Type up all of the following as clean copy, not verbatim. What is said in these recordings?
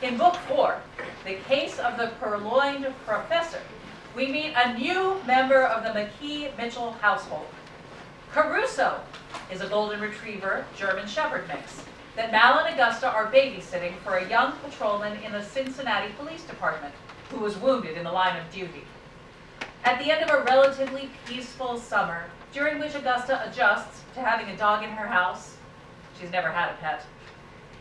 In Book 4, The Case of the Purloined Professor, we meet a new member of the Mckee-Mitchell household. Caruso is a golden retriever German shepherd mix that Mal and Augusta are babysitting for a young patrolman in the Cincinnati Police Department who was wounded in the line of duty. At the end of a relatively peaceful summer, during which Augusta adjusts to having a dog in her house, she's never had a pet,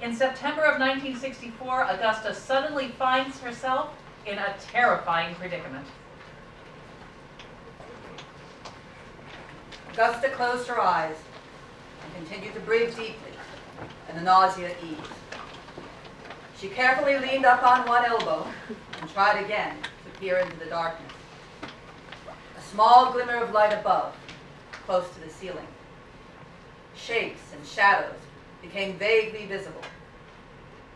in September of 1964, Augusta suddenly finds herself in a terrifying predicament. Augusta closed her eyes and continued to breathe deeply, and the nausea eased. She carefully leaned up on one elbow and tried again to peer into the darkness. A small glimmer of light above, close to the ceiling. Shapes and shadows became vaguely visible.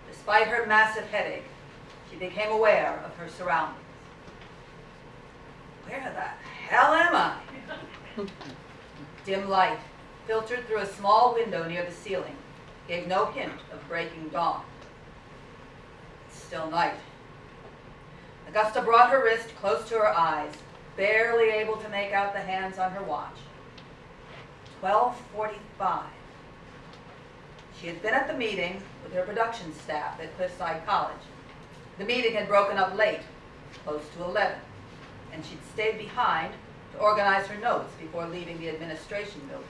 Despite her massive headache, she became aware of her surroundings. Where the hell am I? Dim light, filtered through a small window near the ceiling, gave no hint of breaking dawn. It's still night. Augusta brought her wrist close to her eyes, barely able to make out the hands on her watch. 12:45. She had been at the meeting with her production staff at Cliffside College. The meeting had broken up late, close to 11, and she'd stayed behind to organize her notes before leaving the administration building,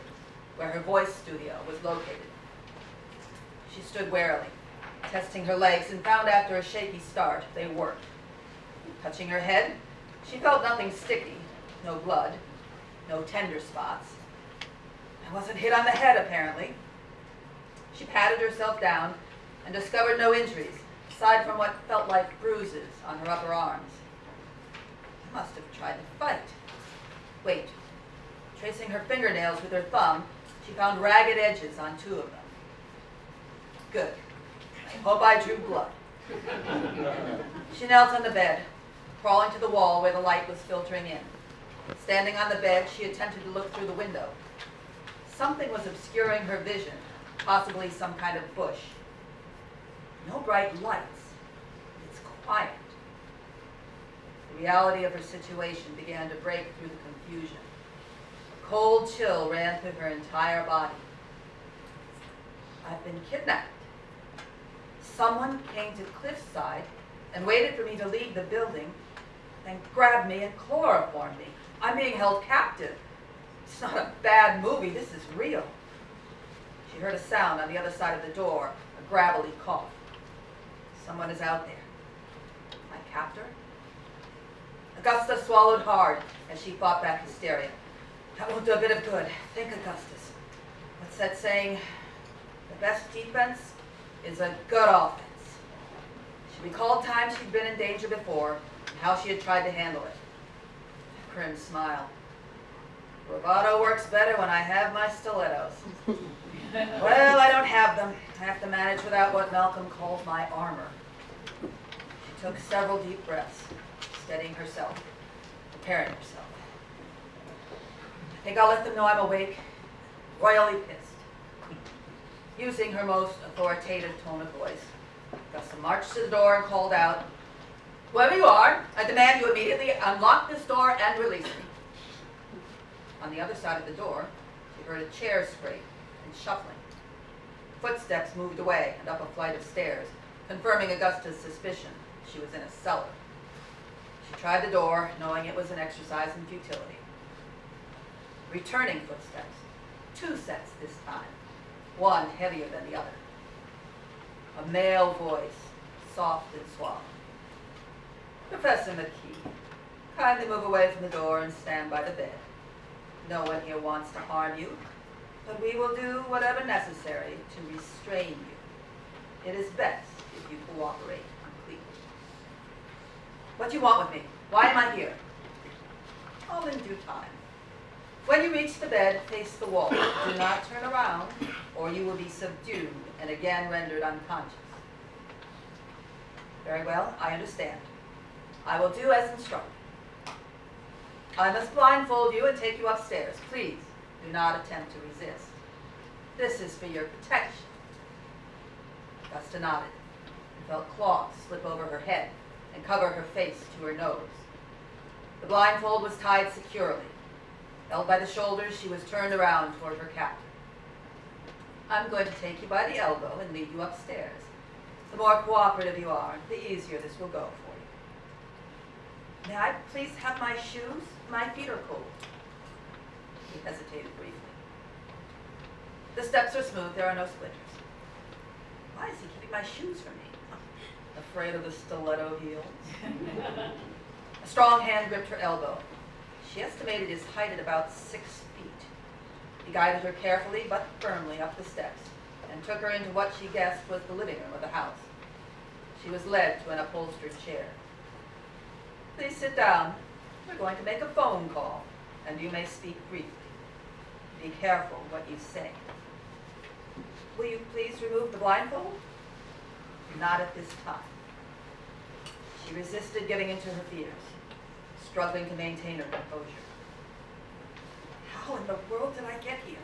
where her voice studio was located. She stood warily, testing her legs, and found after a shaky start they worked. Touching her head, she felt nothing sticky, no blood, no tender spots. I wasn't hit on the head, apparently. She patted herself down and discovered no injuries, aside from what felt like bruises on her upper arms. I must have tried to fight. Wait. Tracing her fingernails with her thumb, she found ragged edges on 2 of them. Good. I hope I drew blood. She knelt on the bed, crawling to the wall where the light was filtering in. Standing on the bed, she attempted to look through the window. Something was obscuring her vision, possibly some kind of bush. No bright lights. It's quiet. The reality of her situation began to break through the confusion. A cold chill ran through her entire body. I've been kidnapped. Someone came to Cliffside and waited for me to leave the building, then grabbed me and chloroformed me. I'm being held captive. It's not a bad movie. This is real. She heard a sound on the other side of the door, a gravelly cough. Someone is out there. My captor? Augusta swallowed hard as she fought back hysteria. That won't do a bit of good. Think, Augustus. What's that saying? The best defense is a good offense. She recalled times she'd been in danger before and how she had tried to handle it. A grim smile. Bravado works better when I have my stilettos. Well, I don't have them. I have to manage without what Malcolm calls my armor. She took several deep breaths, steadying herself, preparing herself. I think I'll let them know I'm awake, royally pissed. Using her most authoritative tone of voice, Augusta marched to the door and called out, "Whoever you are, I demand you immediately unlock this door and release me." On the other side of the door, she heard a chair scrape and shuffling. Footsteps moved away and up a flight of stairs, confirming Augusta's suspicion she was in a cellar. She tried the door, knowing it was an exercise in futility. Returning footsteps, 2 sets this time, one heavier than the other. A male voice, soft and suave. "Professor Mckee, kindly move away from the door and stand by the bed. No one here wants to harm you, but we will do whatever necessary to restrain you. It is best if you cooperate completely. What do you want with me? Why am I here?" "All in due time. When you reach the bed, face the wall. Do not turn around, or you will be subdued and again rendered unconscious." "Very well, I understand. I will do as instructed. I must blindfold you and take you upstairs. Please do not attempt to resist. This is for your protection." Augusta nodded and felt cloth slip over her head and cover her face to her nose. The blindfold was tied securely. Held by the shoulders, she was turned around toward her captor. I'm going to take you by the elbow and lead you upstairs. The more cooperative you are, the easier this will go for you. May I please have my shoes? My feet are cold. He hesitated briefly. The steps are smooth, there are no splinters. Why is he keeping my shoes from me? Afraid of the stiletto heels? A strong hand gripped her elbow. She estimated his height at about 6 feet. He guided her carefully but firmly up the steps and took her into what she guessed was the living room of the house. She was led to an upholstered chair. Please sit down. We're going to make a phone call, and you may speak briefly. Be careful what you say. Will you please remove the blindfold? Not at this time. She resisted giving into her fears, struggling to maintain her composure. How in the world did I get here?